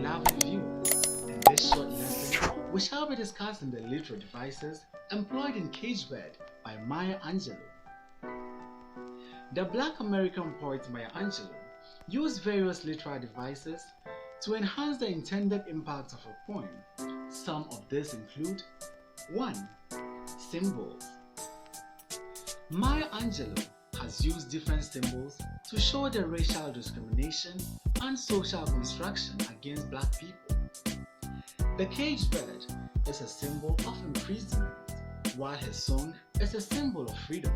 have for you. In this short lesson, we shall be discussing the literary devices employed in Cagebird by Maya Angelou. The Black American poet Maya Angelou used various literary devices to enhance the intended impact of a poem. Some of these include 1. Symbols. Maya Angelou has used different symbols to show the racial discrimination and social construction against black people. The caged bird is a symbol of imprisonment, while his song is a symbol of freedom.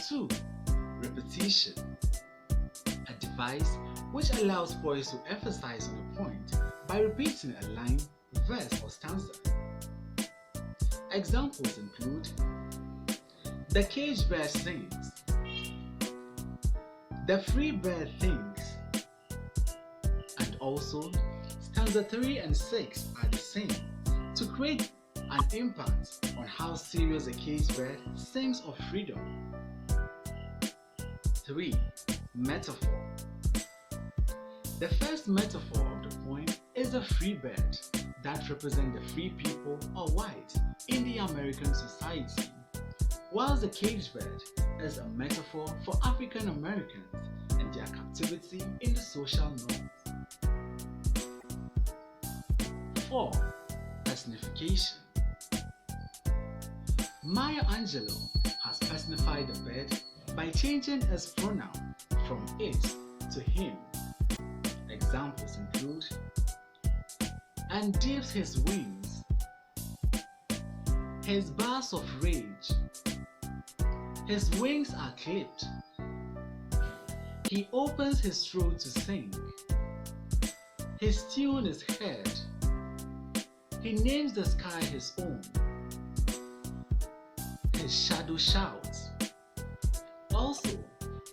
2. Repetition. A device which allows poets to emphasize on a point by repeating a line, verse, or stanza. Examples include the caged bird sings, the free bird thinks, and also stanza 3 and 6 are the same to create an impact on how serious a caged bird sings of freedom. 3. Metaphor. The first metaphor of the poem is the free bird that represents the free people or whites in the American society, whilst the caged bird is a metaphor for African Americans and their captivity in the social norms. 4. Personification. Maya Angelou has personified the bird by changing its pronoun from it to him. Examples include and dips his wings, his bars of rage, his wings are clipped, he opens his throat to sing, his tune is heard, he names the sky his own, his shadow shouts. Also,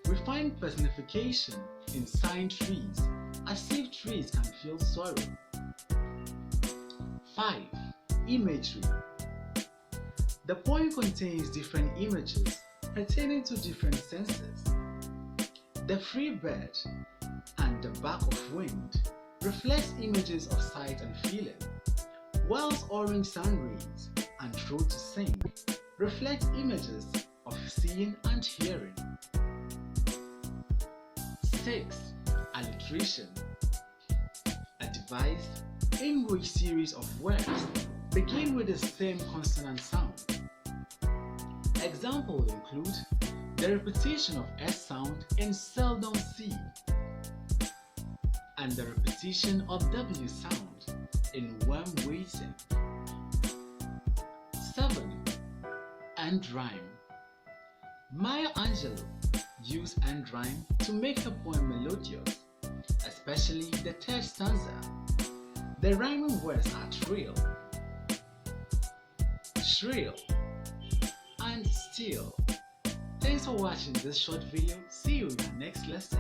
we find personification in signed trees, as if trees can feel sorrow. 5. Imagery. The poem contains different images pertaining to different senses. The free bird and the back of wind reflects images of sight and feeling, whilst orange sun rays and throat to sing reflect images of seeing and hearing. 6. Alliteration. A device in which series of words begin with the same consonant sound. Examples include the repetition of S sound in seldom see and the repetition of W sound in when waiting. 7. End rhyme. Maya Angelou used end rhyme to make her poem melodious, especially the third stanza. The rhyming words are trill, shrill, and still. Thanks for watching this short video. See you in the next lesson.